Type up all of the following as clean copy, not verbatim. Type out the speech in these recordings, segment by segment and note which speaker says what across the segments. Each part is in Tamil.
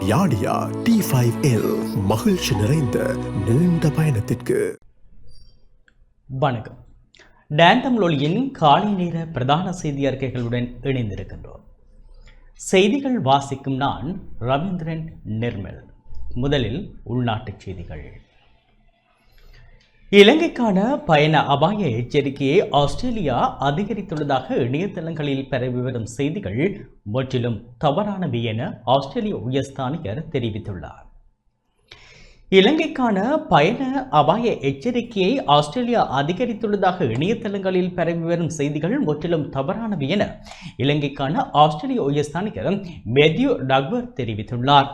Speaker 1: யாடியா T5L மகிழ்ச்சி நிறைந்த நீண்ட பயணத்திற்கு.
Speaker 2: வணக்கம். டான்தமிழொலியின் காலை நேர பிரதான செய்தி அறிக்கைகளுடன் இணைந்திருக்கின்றோம். செய்திகள் வாசிக்கும் நான் ரவீந்திரன் நிர்மல். முதலில் உள்நாட்டுச் செய்திகள். இலங்கைக்கான பயண அபாய எச்சரிக்கையை ஆஸ்திரேலியா அதிகரித்துள்ளதாக இணையதளங்களில் பரவி வரும் செய்திகள் முற்றிலும் தவறானவை என ஆஸ்திரேலிய உயர்ஸ்தானிகர் தெரிவித்துள்ளார். இலங்கைக்கான பயண அபாய எச்சரிக்கையை ஆஸ்திரேலியா அதிகரித்துள்ளதாக இணையதளங்களில் பரவி வரும் செய்திகள் முற்றிலும் தவறானவை என இலங்கைக்கான ஆஸ்திரேலிய உயர்ஸ்தானிகர் மேத்யூ டக்வர்த் தெரிவித்துள்ளார்.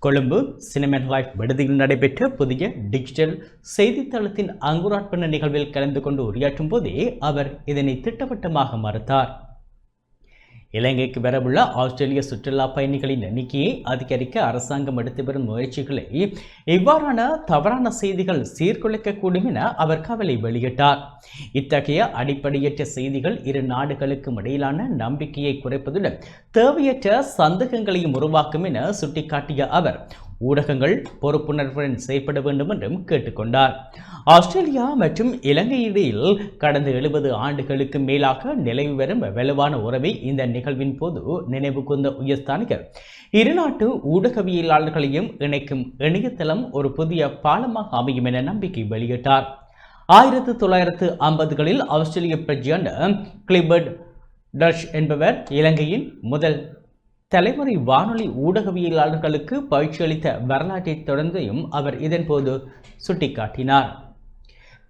Speaker 2: கொழும்பு சினிமன் லைஃப் விடுதியில் நடைபெற்ற புதிய டிஜிட்டல் செய்தித்தளத்தின் அங்குரார்ப்பண நிகழ்வில் கலந்து கொண்டு உரையாற்றும் போதே அவர் இதனை திட்டவட்டமாக மறுத்தார். இலங்கைக்கு வரவுள்ள ஆஸ்திரேலிய சுற்றுலா பயணிகளின் எண்ணிக்கையை அதிகரிக்க அரசாங்கம் எடுத்து வரும் முயற்சிகளை இவ்வாறான தவறான செய்திகள் சீர்குலைக்கக்கூடும் என அவர் கவலை வெளியிட்டார். இத்தகைய அடிப்படையற்ற செய்திகள் இரு நாடுகளுக்கும் இடையிலான நம்பிக்கையை குறைப்பதுடன் தேவையற்ற சந்தேகங்களையும் உருவாக்கும் என சுட்டிக்காட்டிய அவர் ஊடகங்கள் பொறுப்புணர்வுடன் செயல்பட வேண்டும் என்றும் கேட்டுக்கொண்டார். ஆஸ்திரேலியா மற்றும் இலங்கை இடையில் கடந்த 70 ஆண்டுகளுக்கு மேலாக நிலவி வரும் வலுவான உறவை இந்த நிகழ்வின் போது நினைவு கூர்ந்த உயர்ஸ்தானிகர் இருநாட்டு ஊடகவியலாளர்களையும் இணைக்கும் இணையதளம் ஒரு புதிய பாலமாக அமையும் என நம்பிக்கை வெளியிட்டார். 1950களில் ஆஸ்திரேலிய பிரஜையான கிளிபர்ட் டர்ஷ் என்பவர் இலங்கையின் முதல் தலைமுறை வானொலி ஊடகவியலாளர்களுக்கு பயிற்சி அளித்த வரலாற்றை தொடர்ந்தையும் அவர் இதன்போது சுட்டிக்காட்டினார்.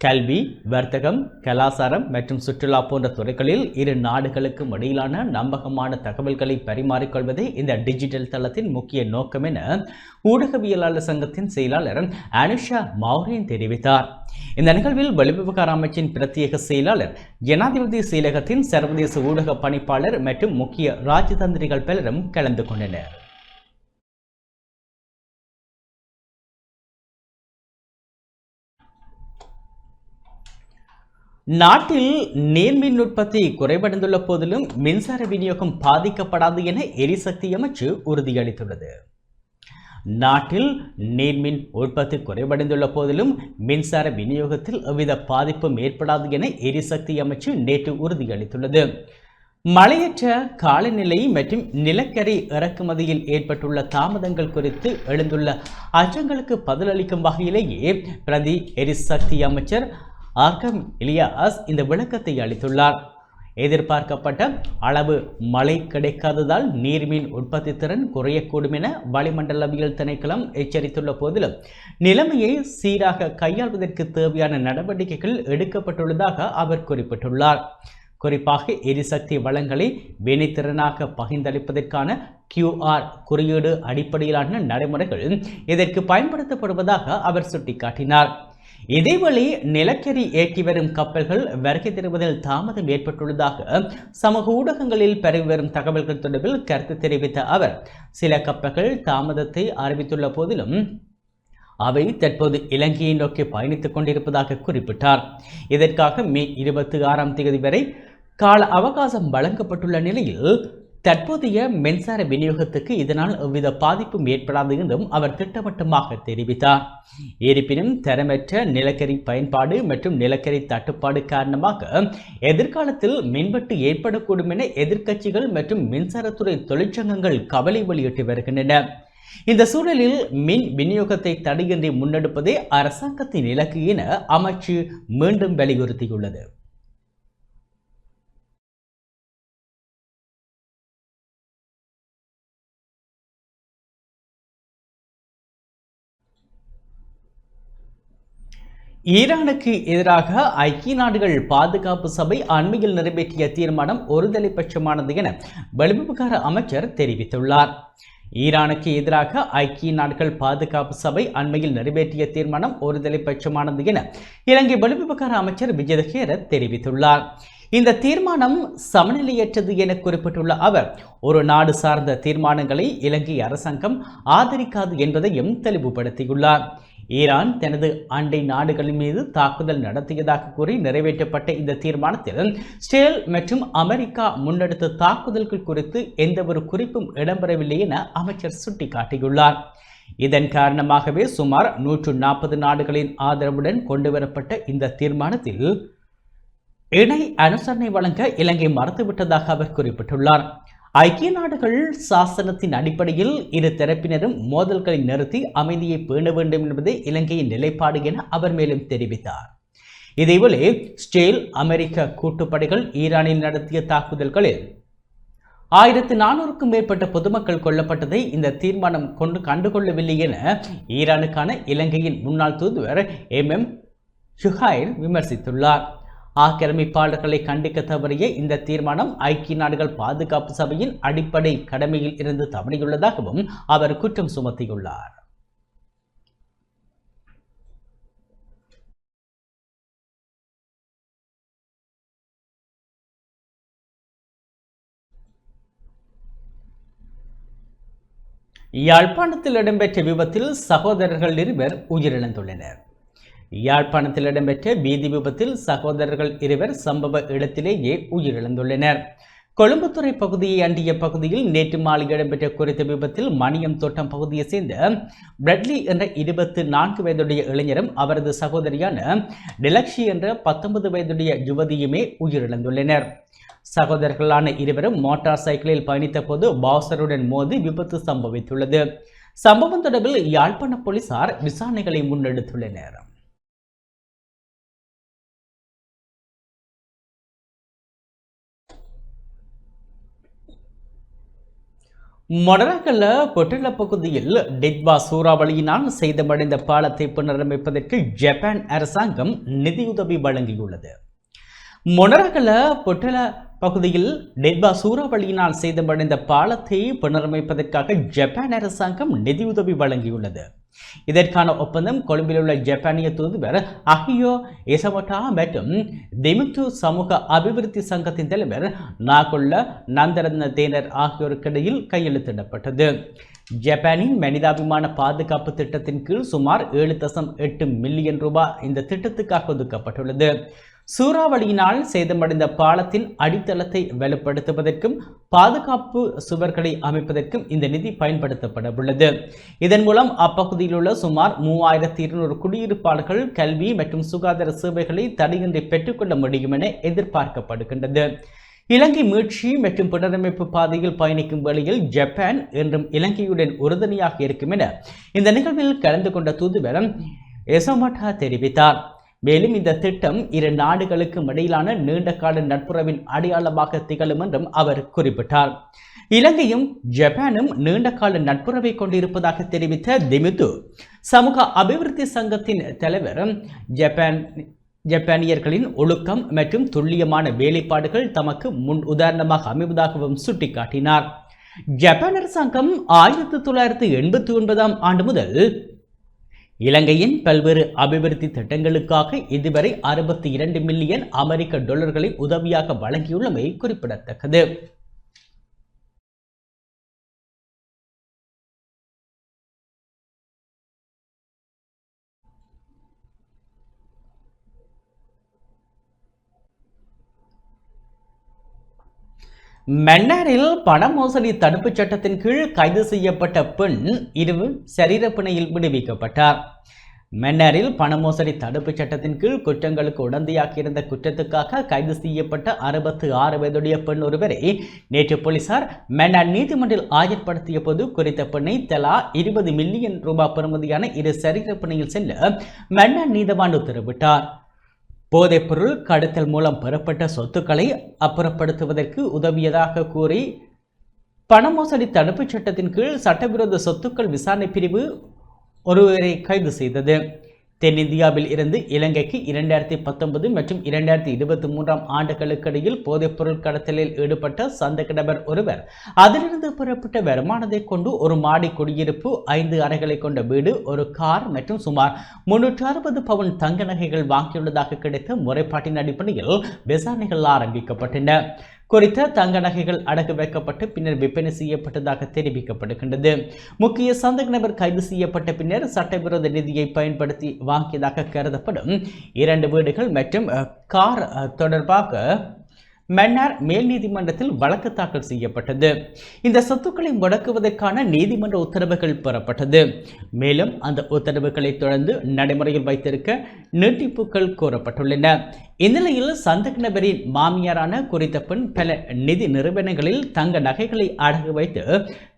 Speaker 2: கல்வி, வர்த்தகம், கலாச்சாரம் மற்றும் சுற்றுலா போன்ற துறைகளில் இரு நாடுகளுக்கும் இடையிலான நம்பகமான தகவல்களை பரிமாறிக்கொள்வதே இந்த டிஜிட்டல் தளத்தின் முக்கிய நோக்கம் என ஊடகவியலாளர் சங்கத்தின் செயலாளர் அனுஷா மௌரியன் தெரிவித்தார். இந்த நிகழ்வில் வெளிவிவகார அமைச்சின் பிரத்யேக செயலாளர், ஜனாதிபதி செயலகத்தின் சர்வதேச ஊடக பணிப்பாளர் மற்றும் முக்கிய ராஜதந்திரிகள் பலரும் கலந்து கொண்டனர். நாட்டில் நீர்மின் உற்பத்தி குறைவடைந்துள்ள போதிலும் மின்சார விநியோகம் பாதிக்கப்படாது என எரிசக்தி அமைச்சு உறுதியளித்துள்ளது. நாட்டில் நீர்மின் உற்பத்தி குறைவடைந்துள்ள போதிலும் மின்சார விநியோகத்தில் எவ்வித பாதிப்பும் ஏற்படாது என எரிசக்தி அமைச்சு நேற்று உறுதியளித்துள்ளது. மழையற்ற காலநிலை மற்றும் நிலக்கரி இறக்குமதியில் ஏற்பட்டுள்ள தாமதங்கள் குறித்து எழுந்துள்ள அச்சங்களுக்கு பதிலளிக்கும் வகையிலேயே பிரதி எரிசக்தி அமைச்சர் ஆர்கம் இலியாஸ் இந்த விளக்கத்தை அளித்துள்ளார். எதிர்பார்க்கப்பட்ட அளவு மழை கிடைக்காததால் நீர்மின் உற்பத்தி திறன் குறையக்கூடும் என வளிமண்டலவியல் திணைக்களம் எச்சரித்துள்ள போதிலும் நிலைமையை சீராக கையாள்வதற்கு தேவையான நடவடிக்கைகள் எடுக்கப்பட்டுள்ளதாக அவர் குறிப்பிட்டுள்ளார். குறிப்பாக எரிசக்தி வளங்களை வினைத்திறனாக பகிர்ந்தளிப்பதற்கான QR குறியீடு அடிப்படையிலான நடைமுறைகள் இதற்கு பயன்படுத்தப்படுவதாக அவர் சுட்டிக்காட்டினார். இதேவேளை நிலக்கரி ஏற்றி வரும் கப்பல்கள் வருகை தருவதில் தாமதம் ஏற்பட்டுள்ளதாக சமூக ஊடகங்களில் பரவி வரும் தகவல்கள் தொடர்பில் கருத்து தெரிவித்த அவர் சில கப்பல்கள் தாமதத்தை அறிவித்துள்ள போதிலும் அவை தற்போது இலங்கையை நோக்கி பயணித்துக் கொண்டிருப்பதாக குறிப்பிட்டார். இதற்காக மே 26ஆம் தேதி வரை கால அவகாசம் வழங்கப்பட்டுள்ள நிலையில் தற்போதைய மின்சார விநியோகத்துக்கு இதனால் எவ்வித பாதிப்பும் ஏற்படாது என்றும் அவர் திட்டவட்டமாக தெரிவித்தார். இருப்பினும் தரமற்ற நிலக்கரி பயன்பாடு மற்றும் நிலக்கரி தட்டுப்பாடு காரணமாக எதிர்காலத்தில் மின்வெட்டு ஏற்படக்கூடும் என எதிர்க்கட்சிகள் மற்றும் மின்சாரத்துறை தொழிற்சங்கங்கள் கவலை வெளியிட்டு வருகின்றன. இந்த சூழலில் மின் விநியோகத்தை தடையின்றி முன்னெடுப்பதே அரசாங்கத்தின் இலக்கு என அமைச்சு மீண்டும் வலியுறுத்தியுள்ளது. ஈரானுக்கு எதிராக ஐக்கிய நாடுகள் பாதுகாப்பு சபை அண்மையில் நிறைவேற்றிய தீர்மானம் ஒருதலைபட்சமானது என வெளிவிவகார அமைச்சர் தெரிவித்துள்ளார். ஈரானுக்கு எதிராக ஐக்கிய நாடுகள் பாதுகாப்பு சபை அண்மையில் நிறைவேற்றிய தீர்மானம் ஒருதலைபட்சமானது என இலங்கை வெளிவிவகார அமைச்சர் விஜித ஹேரத் தெரிவித்துள்ளார். இந்த தீர்மானம் சமநிலையற்றது என குறிப்பிட்டுள்ள அவர் ஒரு நாடு சார்ந்த தீர்மானங்களை இலங்கை அரசாங்கம் ஆதரிக்காது என்பதையும் தெளிவுபடுத்தியுள்ளார். ஈரான் தனது அண்டை நாடுகளின் மீது தாக்குதல் நடத்தியதாக கூறி நிறைவேற்றப்பட்ட இந்த தீர்மானத்தில் இஸ்ரேல் மற்றும் அமெரிக்கா முன்னெடுத்த தாக்குதல்கள் குறித்து எந்தவொரு குறிப்பும் இடம்பெறவில்லை என அமைச்சர் சுட்டிக்காட்டியுள்ளார். இதன் காரணமாகவே சுமார் 140 நாடுகளின் ஆதரவுடன் கொண்டுவரப்பட்ட இந்த தீர்மானத்தில் இணை அனுசரணை வழங்க இலங்கை மறுத்துவிட்டதாக அவர் குறிப்பிட்டுள்ளார். ஐக்கிய நாடுகள் சாசனத்தின் அடிப்படையில் இரு தரப்பினரும் மோதல்களை நிறுத்தி அமைதியை பேண வேண்டும் என்பதே இலங்கையின் நிலைப்பாடு என அவர் மேலும் தெரிவித்தார். இதேபோல இஸ்ரேல் அமெரிக்க கூட்டுப்படைகள் ஈரானில் நடத்திய தாக்குதல்களில் 1400க்கும் மேற்பட்ட பொதுமக்கள் கொல்லப்பட்டதை இந்த தீர்மானம் கண்டுகொள்ளவில்லை என ஈரானுக்கான இலங்கையின் முன்னாள் தூதுவர் MM ஷுஹைர் விமர்சித்துள்ளார். ஆக்கிரமிப்பாளர்களை கண்டிக்க தவறிய இந்த தீர்மானம் ஐக்கிய நாடுகள் பாதுகாப்பு சபையின் அடிப்படை கடமையில் இருந்து தவறியுள்ளதாகவும் அவர் குற்றம் சுமத்தியுள்ளார். யாழ்ப்பாணத்தில் இடம்பெற்ற விபத்தில் சகோதரர்கள் இருவர் உயிரிழந்துள்ளனர். யாழ்ப்பாணத்தில் இடம்பெற்ற வீதி விபத்தில் சகோதரர்கள் இருவர் சம்பவ இடத்திலேயே உயிரிழந்துள்ளனர். கொழும்புத்துறை பகுதியை அண்டிய பகுதியில் நேற்று மாலை இடம்பெற்ற குறித்த விபத்தில் மணியம் தோட்டம் பகுதியை சேர்ந்த பிரெட்லி என்ற 24 வயதுடைய இளைஞரும் அவரது சகோதரியான டிலக்ஷி என்ற 19 வயதுடைய யுவதியுமே உயிரிழந்துள்ளனர். சகோதரர்களான இருவரும் மோட்டார் சைக்கிளில் பயணித்த போது பாசருடன் மோதி விபத்து சம்பவித்துள்ளது. சம்பவம் தொடர்பில் யாழ்ப்பாண போலீசார் விசாரணைகளை முன்னெடுத்துள்ளனர். மொனராகல பொட்டல பகுதியில் டிட்வா சூறாவளியினால் சேதமடைந்த பாலத்தை புனரமைப்பதற்கு ஜப்பான் அரசாங்கம் நிதியுதவி வழங்கியுள்ளது. மொனராகல பொட்டல பகுதியில் டிட்வா சூறாவளியினால் சேதமடைந்த பாலத்தை புனரமைப்பதற்காக ஜப்பான் அரசாங்கம் நிதியுதவி வழங்கியுள்ளது. இதற்கான ஒப்பந்தம் கொழும்பில் உள்ள ஜப்பானிய தூதுவர் அகியோ எசமோட்டா மற்றும் திமித்து சமூக அபிவிருத்தி சங்கத்தின் தலைவர் நாகுல்ல நந்தரத்ன தேனர் ஆகியோருக்கிடையில் கையெழுத்திடப்பட்டது. ஜப்பானின் மனிதாபிமான பாதுகாப்பு திட்டத்தின் கீழ் சுமார் 7.8 மில்லியன் ரூபாய் இந்த திட்டத்துக்காக ஒதுக்கப்பட்டுள்ளது. சூறாவளியினால் சேதமடைந்த பாலத்தின் அடித்தளத்தை வலுப்படுத்துவதற்கும் பாதுகாப்பு சுவர்களை அமைப்பதற்கும் இந்த நிதி பயன்படுத்தப்பட உள்ளது. இதன் மூலம் அப்பகுதியில் உள்ள சுமார் 3200 குடியிருப்பாளர்கள் கல்வி மற்றும் சுகாதார சேவைகளை தடையின்றி பெற்றுக்கொள்ள முடியும் என எதிர்பார்க்கப்படுகின்றது. இலங்கை மீட்சி மற்றும் புனரமைப்பு பாதையில் பயணிக்கும் வேளையில் ஜப்பான் என்றும் இலங்கையுடன் உறுதுணையாக இருக்கும் என இந்த நிகழ்வில் கலந்து கொண்ட தூதுவர் எசமோட்டா தெரிவித்தார். மேலும் இந்த திட்டம் இரு நாடுகளுக்கும் இடையிலான நீண்டகால நட்புறவின் அடையாளமாக திகழும் என்றும் அவர் குறிப்பிட்டார். இலங்கையும் ஜப்பானும் நீண்டகால நட்புறவை கொண்டிருப்பதாக தெரிவித்த திமித்து சமூக அபிவிருத்தி சங்கத்தின் தலைவர் ஜப்பானியர்களின் ஒழுக்கம் மற்றும் துல்லியமான வேலைப்பாடுகள் தமக்கு முன் உதாரணமாக அமைவதாகவும் சுட்டிக்காட்டினார். ஜப்பான் அரசாங்கம் 1989 ஆண்டு முதல் இலங்கையின் பல்வேறு அபிவிருத்தி திட்டங்களுக்காக இதுவரை 62 மில்லியன் அமெரிக்க டாலர்களை உதவியாக வழங்கியுள்ளமை குறிப்பிடத்தக்கது. மன்னாரில் பண மோசடி தடுப்புச் சட்டத்தின் கீழ் கைது செய்யப்பட்ட பெண் சரீரப்பிணையில் விடுவிக்கப்பட்டார். மன்னாரில் பண மோசடி தடுப்புச் சட்டத்தின் கீழ் குற்றங்களுக்கு உடந்தையாக இருந்த குற்றத்துக்காக கைது செய்யப்பட்ட 66 வயதுடைய பெண் ஒருவரை நேற்று போலீசார் மன்னார் நீதிமன்றில் ஆஜர்படுத்திய போது குறித்த பெண்ணை தலா 20 மில்லியன் ரூபாய் பெறுமதியான 2 சரீரப்பிணையில் செல்ல மன்னார் நீதவான் உத்தரவிட்டார். போதைப்பொருள் கடத்தல் மூலம் பெறப்பட்ட சொத்துக்களை அப்புறப்படுத்துவதற்கு உதவியதாக கூறி பண மோசடி தடுப்புச் சட்டத்தின் கீழ் சட்டவிரோத சொத்துக்கள் விசாரணை பிரிவு ஒருவரை கைது செய்தது. தென்னிந்தியாவில் இருந்து இலங்கைக்கு 2019 மற்றும் 2023 ஆண்டுகளுக்கு இடையில் போதைப்பொருள் கடத்தலில் ஈடுபட்ட சந்தேக நபர் ஒருவர் அதிலிருந்து பெறப்பட்ட வருமானத்தை கொண்டு ஒரு மாடி குடியிருப்பு, 5 அறைகளை கொண்ட வீடு, ஒரு கார் மற்றும் சுமார் 360 பவுன் தங்க நகைகள் வாங்கியுள்ளதாக கிடைத்த முறைப்பாட்டின் அடிப்படையில் விசாரணைகள் ஆரம்பிக்கப்பட்டன. குறித்த தங்க நகைகள் அடகு வைக்கப்பட்டு பின்னர் விற்பனை செய்யப்பட்டதாக தெரிவிக்கப்படுகின்றது. முக்கிய சந்தேக நபர் கைது செய்யப்பட்ட பின்னர் சட்டவிரோத நிதியை பயன்படுத்தி வாங்கியதாக கருதப்படும் 2 வீடுகள் மற்றும் கார் தொடர்பாக மன்னார் மேல் நீதிமன்றத்தில் வழக்கு தாக்கல் செய்யப்பட்டது. இந்த சொத்துக்களை முடக்குவதற்கான நீதிமன்ற உத்தரவுகள் பெறப்பட்டது. மேலும் அந்த உத்தரவுகளை தொடர்ந்து நடைமுறையில் வைத்திருக்க நீட்டிப்புகள் கோரப்பட்டுள்ளன. இந்நிலையில் சந்தேக நபரின் மாமியாரான குறித்த பெண் பல நிதி நிறுவனங்களில் தங்க நகைகளை அடகு வைத்து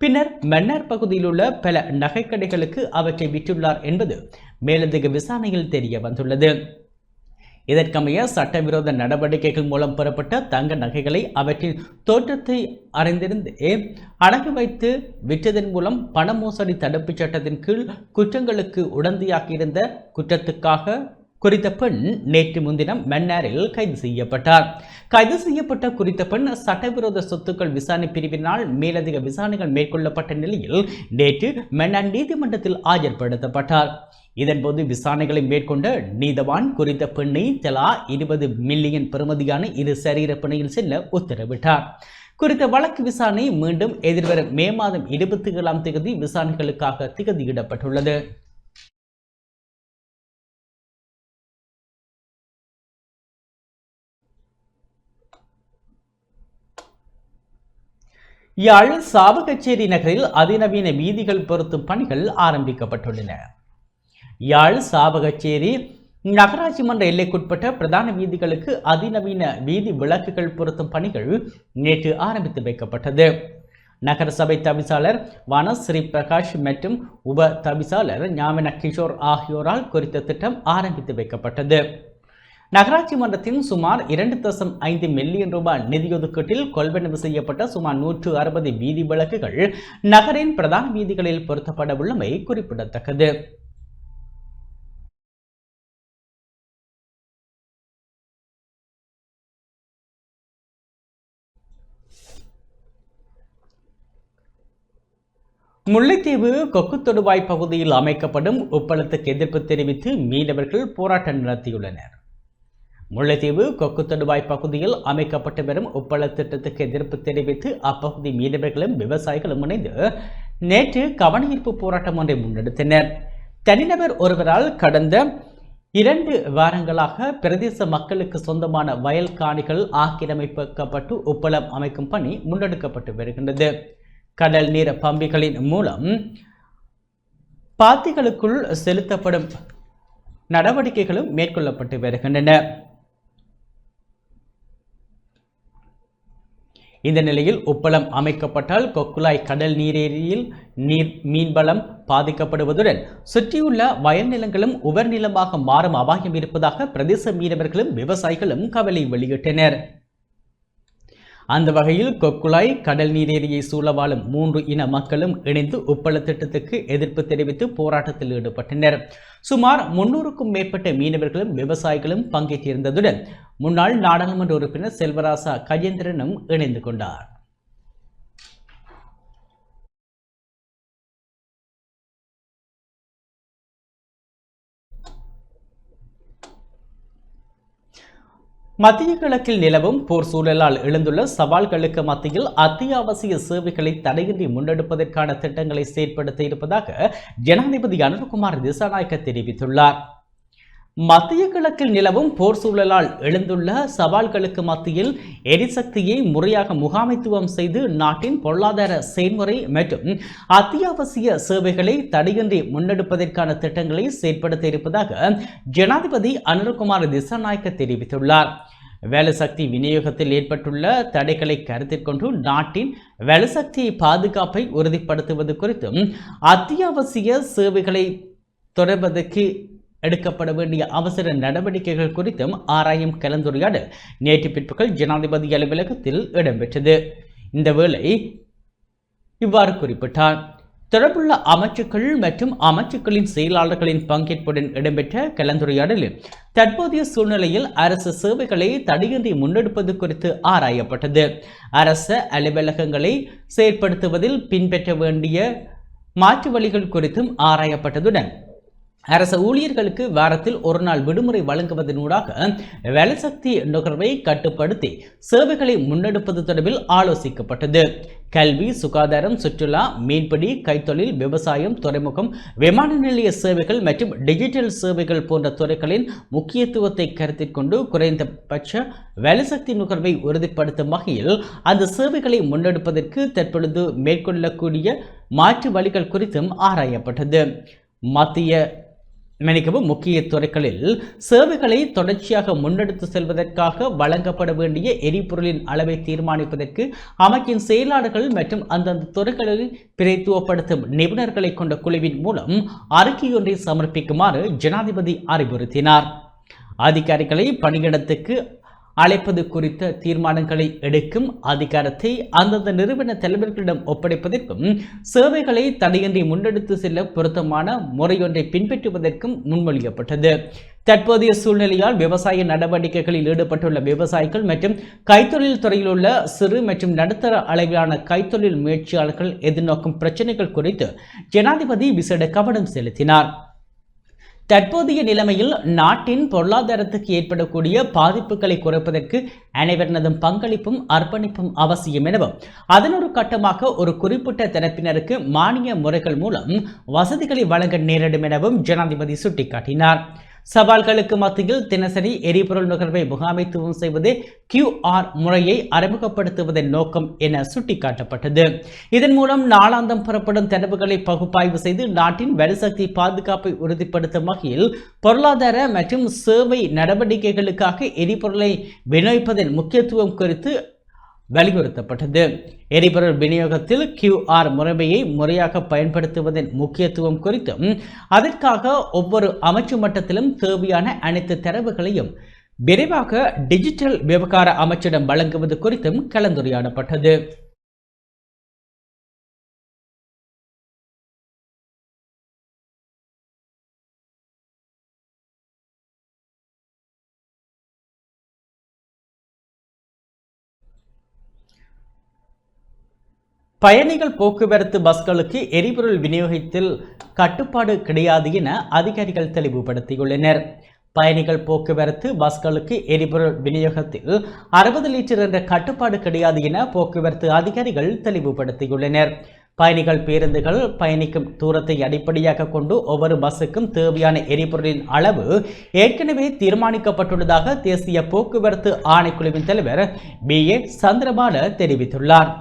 Speaker 2: பின்னர் மன்னார் பகுதியில் உள்ள பல நகைக்கடைகளுக்கு அவற்றை விற்றுள்ளார் என்பது மேலதிக விசாரணையில் தெரிய வந்துள்ளது. இதற்கமைய சட்டவிரோத நடவடிக்கைகள் மூலம் பெறப்பட்ட தங்க நகைகளை அவற்றின் தோற்றத்தை அறிந்திருந்தே அடகு வைத்து விற்றதன் மூலம் பண மோசடி தடுப்புச் சட்டத்தின் கீழ் குற்றங்களுக்கு உடந்தையாகியிருந்த குற்றத்துக்காக குறித்த பெண் நேற்று முன்தினம் மன்னாரில் கைது செய்யப்பட்டார். கைது செய்யப்பட்ட குறித்த பெண் சட்டவிரோத சொத்துக்கள் விசாரணை பிரிவினால் மேலதிக விசாரணைகள் மேற்கொள்ளப்பட்ட நிலையில் நேற்று மன்னார் நீதிமன்றத்தில் ஆஜர்படுத்தப்பட்டார். இதன்போது விசாரணைகளை மேற்கொண்ட நீதவான் குறித்த பெண்ணை தலா 20 மில்லியன் பெறுமதியான 2 சரீர பிணையில் செல்ல உத்தரவிட்டார். குறித்த வழக்கு விசாரணை மீண்டும் எதிர்வரும் மே மாதம் 27ஆம் தேதி விசாரணைகளுக்காக திகதியிடப்பட்டுள்ளது. யாழ் சாவகச்சேரி நகரில் அதிநவீன வீதிகள் பொருத்தும் பணிகள் ஆரம்பிக்கப்பட்டுள்ளன. யாழ் சாவகச்சேரி நகராட்சி மன்ற எல்லைக்குட்பட்ட பிரதான வீதிகளுக்கு அதிநவீன வீதி விளக்குகள் பொருத்தும் பணிகள் நேற்று ஆரம்பித்து வைக்கப்பட்டது. நகர சபை தவிசாளர் வன ஸ்ரீ பிரகாஷ் மற்றும் உப தவிசாளர் ஞாபன கிஷோர் ஆகியோரால் குறித்த திட்டம் ஆரம்பித்து வைக்கப்பட்டது. நகராட்சி மன்றத்தின் சுமார் 2.5 மில்லியன் ரூபாய் நிதியொதுக்கீட்டில் கொள்வனவு செய்யப்பட்ட சுமார் 160 வீதி விளக்குகள் நகரின் பிரதான வீதிகளில் பொருத்தப்பட உள்ளமை குறிப்பிடத்தக்கது. முல்லைத்தீவு கொக்கு தொடுவாய் பகுதியில் அமைக்கப்படும் உப்பளத்துக்கு எதிர்ப்பு தெரிவித்து மீனவர்கள் போராட்டம் நடத்தியுள்ளனர். முல்லைத்தீவு கொக்கு தொடுவாய் பகுதியில் அமைக்கப்பட்டு வரும் உப்பள திட்டத்துக்கு எதிர்ப்பு தெரிவித்து அப்பகுதி மீனவர்களும் விவசாயிகளும் இணைந்து நேற்று கவனஈர்ப்பு போராட்டம் ஒன்றை முன்னெடுத்தனர். தனிநபர் ஒருவரால் கடந்த 2 வாரங்களாக பிரதேச மக்களுக்கு சொந்தமான வயல் காணிகள் ஆக்கிரமிக்கப்பட்டு உப்பளம் அமைக்கும் பணி முன்னெடுக்கப்பட்டு வருகின்றது. கடல் நீர் பம்பிகளின் மூலம் பாத்திகளுக்குள் செலுத்தப்படும் நடவடிக்கைகளும் மேற்கொள்ளப்பட்டு வருகின்றன. இந்த நிலையில் உப்பளம் அமைக்கப்பட்டால் கொக்குலாய் கடல் நீரேரியில் மீன்வளம் பாதிக்கப்படுவதுடன் சுற்றியுள்ள வயல் நிலங்களும் உவர் நிலமாக மாறும் அபாயம் இருப்பதாக பிரதேச மீனவர்களும் விவசாயிகளும் கவலை வெளியிட்டனர். அந்த வகையில் கொக்குலாய் கடல் நீரேரியை சூழ வாழும் 3 இன மக்களும் இணைந்து உப்பள திட்டத்துக்கு எதிர்ப்பு தெரிவித்து போராட்டத்தில் ஈடுபட்டனர். சுமார் 300க்கும் மேற்பட்ட மீனவர்களும் விவசாயிகளும் பங்கேற்றிருந்ததுடன் முன்னாள் நாடாளுமன்ற உறுப்பினர் செல்வராசா கஜேந்திரனும் இணைந்து கொண்டார். மத்திய கிழக்கில் நிலவும் போர் சூழலால் எழுந்துள்ள சவால்களுக்கு மத்தியில் அத்தியாவசிய சேவைகளை தடையின்றி முன்னெடுப்பதற்கான திட்டங்களை செயற்படுத்த இருப்பதாக ஜனாதிபதி அனுரகுமார் திசாநாயக்க தெரிவித்துள்ளார். மத்திய கிழக்கில் நிலவும் போர் சூழலால் எழுந்துள்ள சவால்களுக்கு மத்தியில் எரிசக்தியை முறையாக முகாமைத்துவம் செய்து நாட்டின் பொருளாதார செயல்முறை மற்றும் அத்தியாவசிய சேவைகளை தடையின்றி முன்னெடுப்பதற்கான திட்டங்களை செயற்படுத்த இருப்பதாக ஜனாதிபதி அனுரகுமார் திசாநாயக்க தெரிவித்துள்ளார். வேலைசக்தி விநியோகத்தில் ஏற்பட்டுள்ள தடைகளை கருத்தில் கொண்டு நாட்டின் வேலைசக்தி பாதுகாப்பை உறுதிப்படுத்துவது குறித்தும் அத்தியாவசிய சேவைகளை தொடர்வதற்கு எடுக்கப்பட வேண்டிய அவசர நடவடிக்கைகள் குறித்தும் ஆராயும் கலந்துரையாடல் நேற்று பிற்பகல் ஜனாதிபதி அலுவலகத்தில் இடம்பெற்றது. இந்த வேளை இவ்வாறு குறிப்பிட்டார். தொடர்புள்ள அமைச்சுக்கள் மற்றும் அமைச்சுக்களின் செயலாளர்களின் பங்கேற்புடன் இடம்பெற்ற கலந்துரையாடலில் தற்போதைய சூழ்நிலையில் அரசு சேவைகளை தடையின்றி முன்னெடுப்பது குறித்து ஆராயப்பட்டது. அரச அலுவலகங்களை செயற்படுத்துவதில் பின்பற்ற வேண்டிய மாற்று வழிகள் குறித்தும் ஆராயப்பட்டதுடன் அரசு ஊழியர்களுக்கு வாரத்தில் ஒரு நாள் விடுமுறை வழங்குவதனூடாக வேலைசக்தி நுகர்வை கட்டுப்படுத்தி சேவைகளை முன்னெடுப்பது தொடர்பில் ஆலோசிக்கப்பட்டது. கல்வி, சுகாதாரம், சுற்றுலா, மீன்பிடி, கைத்தொழில், விவசாயம், துறைமுகம், விமான நிலைய சேவைகள் மற்றும் டிஜிட்டல் சேவைகள் போன்ற துறைகளின் முக்கியத்துவத்தை கருத்தில் கொண்டு குறைந்தபட்ச வேலைசக்தி நுகர்வை உறுதிப்படுத்தும் வகையில் அந்த சேவைகளை முன்னெடுப்பதற்கு தற்பொழுது மேற்கொள்ளக்கூடிய மாற்று வழிகள் குறித்தும் ஆராயப்பட்டது. முக்கிய துறைகளில் சேவைகளை தொடர்ச்சியாக முன்னெடுத்து செல்வதற்காக வழங்கப்பட வேண்டிய எரிபொருளின் அளவை தீர்மானிப்பதற்கு அமைச்சின் செயலாளர்கள் மற்றும் அந்தந்த துறைகளில் பிரதித்துவப்படுத்தும் நிபுணர்களை கொண்ட குழுவின் மூலம் அறிக்கையொன்றை சமர்ப்பிக்குமாறு ஜனாதிபதி அறிவுறுத்தினார். அதிகாரிகளை பணியிடத்துக்கு அழைப்பது குறித்த தீர்மானங்களை எடுக்கும் அதிகாரத்தை அந்தந்த நிறுவன தலைவர்களிடம் ஒப்படைப்பதற்கும் சேவைகளை தடையின்றி முன்னெடுத்து செல்ல பொருத்தமான முறையொன்றை பின்பற்றுவதற்கும் முன்மொழியப்பட்டது. தற்போதைய சூழ்நிலையால் விவசாய நடவடிக்கைகளில் ஈடுபட்டுள்ள விவசாயிகள் மற்றும் கைத்தொழில் துறையில் உள்ள சிறு மற்றும் நடுத்தர அளவிலான கைத்தொழில் முயற்சியாளர்கள் எதிர்நோக்கும் பிரச்சினைகள் குறித்து ஜனாதிபதி விசேட கவனம் செலுத்தினார். தற்போதைய நிலைமையில் நாட்டின் பொருளாதாரத்துக்கு ஏற்படக்கூடிய பாதிப்புகளை குறைப்பதற்கு அனைவரினதும் பங்களிப்பும் அர்ப்பணிப்பும் அவசியம் எனவும் அதன் ஒரு கட்டமாக ஒரு குறிப்பிட்ட தரப்பினருக்கு மானிய முறைகள் மூலம் வசதிகளை வழங்க நேரிடும் எனவும் ஜனாதிபதி சுட்டிக்காட்டினார். சவால்களுக்கு மத்தியில் தினசரி எரிபொருள் நுகர்வை முகாமைத்துவம் செய்வது QR முறையை அறிமுகப்படுத்துவதன் நோக்கம் என சுட்டிக்காட்டப்பட்டது. இதன் மூலம் நாளாந்தம் பெறப்படும் தரவுகளை பகுப்பாய்வு செய்து நாட்டின் வரிசக்தி பாதுகாப்பை உறுதிப்படுத்தும் வகையில் பொருளாதார மற்றும் சேவை நடவடிக்கைகளுக்காக எரிபொருளை விநியோகிப்பதன் முக்கியத்துவம் குறித்து வலியுறுத்தப்பட்டது. எரிபொருள் விநியோகத்தில் QR முறைமையை முறையாக பயன்படுத்துவதன் முக்கியத்துவம் குறித்தும் அதற்காக ஒவ்வொரு அமைச்சு மட்டத்திலும் தேவையான அனைத்து தரவுகளையும் விரைவாக டிஜிட்டல் விவகார அமைச்சிடம் வழங்குவது குறித்தும் கலந்துரையாடப்பட்டது. பயணிகள் போக்குவரத்து பஸ்களுக்கு எரிபொருள் விநியோகத்தில் கட்டுப்பாடு கிடையாது என அதிகாரிகள் தெளிவுபடுத்தியுள்ளனர். பயணிகள் போக்குவரத்து பஸ்களுக்கு எரிபொருள் விநியோகத்தில் 60 லிட்டர் என்ற கட்டுப்பாடு கிடையாது என போக்குவரத்து அதிகாரிகள் தெளிவுபடுத்தியுள்ளனர். பயணிகள் பேருந்துகள் பயணிக்கும் தூரத்தை அடிப்படையாக கொண்டு ஒவ்வொரு பஸ்ஸுக்கும் தேவையான எரிபொருளின் அளவு ஏற்கனவே தீர்மானிக்கப்பட்டுள்ளதாக தேசிய போக்குவரத்து ஆணைக்குழுவின் தலைவர் BA சந்திரபால தெரிவித்துள்ளார்.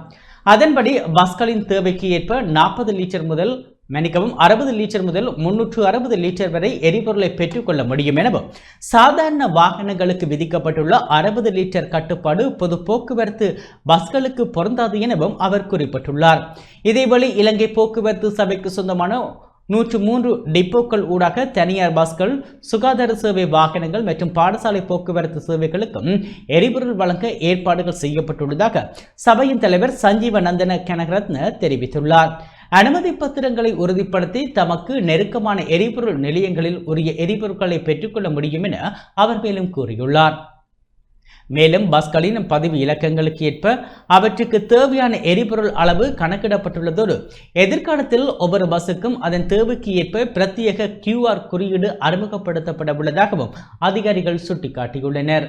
Speaker 2: அதன்படி பஸ்களின் தேவைக்கு ஏற்ப 60 லிட்டர் முதல் 60 லிட்டர் முதல் 360 லிட்டர் வரை எரிபொருளை பெற்றுக்கொள்ள முடியும் எனவும் சாதாரண வாகனங்களுக்கு விதிக்கப்பட்டுள்ள 60 லிட்டர் கட்டுப்பாடு பொது போக்குவரத்து பஸ்களுக்கு பொருந்தாது எனவும் அவர் குறிப்பிட்டுள்ளார். இதேவேளை இலங்கை போக்குவரத்து சபைக்கு சொந்தமான 103 டிப்போக்கள் ஊடாக தனியார் பஸ்கள், சுகாதார சேவை வாகனங்கள் மற்றும் பாடசாலை போக்குவரத்து சேவைகளுக்கும் எரிபொருள் வழங்க ஏற்பாடுகள் செய்யப்பட்டுள்ளதாக சபையின் தலைவர் சஞ்சீவ நந்தன கனகரத்ன தெரிவித்துள்ளார். அனுமதி பத்திரங்களை உறுதிப்படுத்தி தமக்கு நெருக்கமான எரிபொருள் நிலையங்களில் உரிய எரிபொருட்களை பெற்றுக்கொள்ள முடியும் என அவர் மேலும் கூறியுள்ளார். மேலும் பஸ்களின் பதிவு இலக்கங்களுக்கு ஏற்ப அவற்றுக்கு தேவையான எரிபொருள் அளவு கணக்கிடப்பட்டுள்ளதோடு எதிர்காலத்தில் ஒவ்வொரு பஸ்ஸுக்கும் அதன் தேவைக்கு ஏற்ப பிரத்யேக QR குறியீடு அறிமுகப்படுத்தப்பட உள்ளதாகவும் அதிகாரிகள் சுட்டிக்காட்டியுள்ளனர்.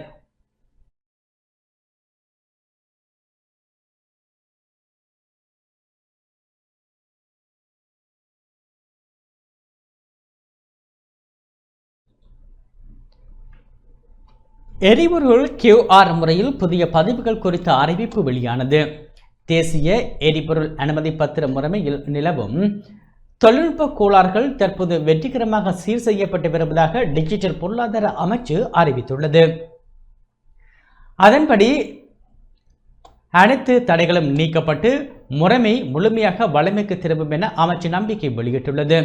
Speaker 2: எரிபொருள் QR முறையில் புதிய பதிவுகள் குறித்த அறிவிப்பு வெளியானது. தேசிய எரிபொருள் அனுமதி பத்திர முறைமையில் நிலவும் தொழில்நுட்ப கோளாறுகள் தற்போது வெற்றிகரமாக சீர் செய்யப்பட்டு வருவதாக டிஜிட்டல் பொருளாதார அமைச்சு அறிவித்துள்ளது. அதன்படி அனைத்து தடைகளும் நீக்கப்பட்டு முறைமை முழுமையாக வளமைக்கு திரும்பும் என அமைச்சு நம்பிக்கை வெளியிட்டுள்ளது.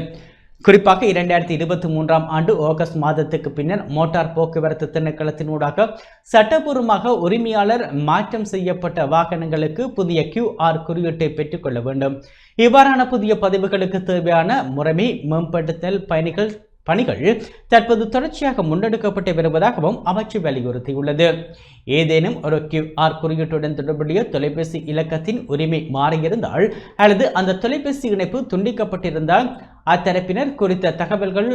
Speaker 2: குறிப்பாக 2023ஆம் ஆண்டு ஆகஸ்ட் மாதத்துக்கு பின்னர் மோட்டார் போக்குவரத்து திணைக்களத்தினூடாக சட்டபூர்வமாக உரிமையாளர் மாற்றம் செய்யப்பட்ட வாகனங்களுக்கு புதிய QR குறியீட்டை பெற்றுக்கொள்ள வேண்டும். இவ்வாறான புதிய பதிவுகளுக்கு தேவையான முறைமை மேம்படுத்தல் பணிகள் தற்போது தொடர்ச்சியாக முன்னெடுக்கப்பட்டு வருவதாகவும் அமைச்சு வலியுறுத்தியுள்ளது. ஏதேனும் ஒரு QR குறியீட்டுடன் தொடர்புடைய தொலைபேசி இலக்கத்தின் உரிமை மாறியிருந்தால் அல்லது அந்த தொலைபேசி இணைப்பு துண்டிக்கப்பட்டிருந்தால் அத்தரப்பினர் குறித்த தகவல்கள்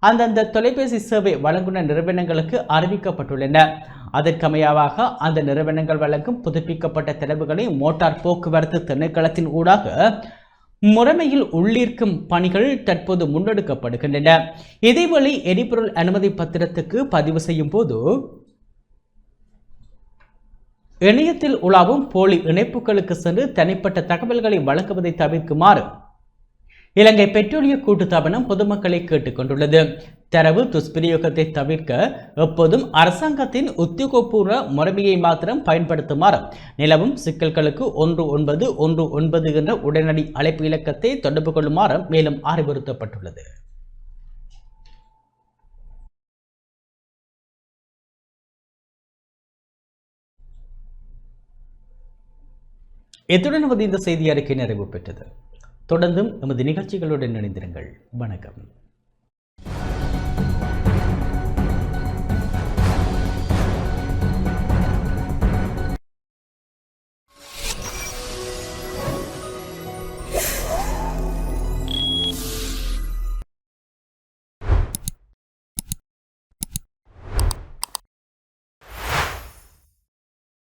Speaker 2: அந்தந்த தொலைபேசி சேவை வழங்குனர் நிறுவனங்களுக்கு அறிவிக்கப்பட்டுள்ளன. அதற்கமையாக அந்த நிறுவனங்கள் வழங்கும் புதுப்பிக்கப்பட்ட தரவுகளை மோட்டார் போக்குவரத்து திணைக்களத்தின் ஊடாக முறைமையில் உள்ளீர்க்கும் பணிகள் தற்போது முன்னெடுக்கப்படுகின்றன. இதேவேளை எரிபொருள் அனுமதி பத்திரத்துக்கு பதிவு செய்யும் போது இணையத்தில் உலாவும் போலி இணைப்புகளுக்கு சென்று தனிப்பட்ட தகவல்களை வழங்குவதை தவிர்க்குமாறு இலங்கை பெட்ரோலிய கூட்டுத்தாபனம் பொதுமக்களை கேட்டுக்கொண்டுள்ளது. தரவு துஷ்பிரயோகத்தை தவிர்க்க எப்போதும் அரசாங்கத்தின் உத்தியோகபூர்வ முறைமையை மாத்திரம் பயன்படுத்துமாறு நிலவும் சிக்கல்களுக்கு 1919 என்ற உடனடி அழைப்பு இலக்கத்தை தொடர்பு கொள்ளுமாறு மேலும் அறிவுறுத்தப்பட்டுள்ளது. இத்துடன் இந்த செய்தி அறிக்கை நிறைவு பெற்றது. தொடர்ந்தும் எமது நிகழ்ச்சிகளுடன் இணைந்திருங்கள். வணக்கம்.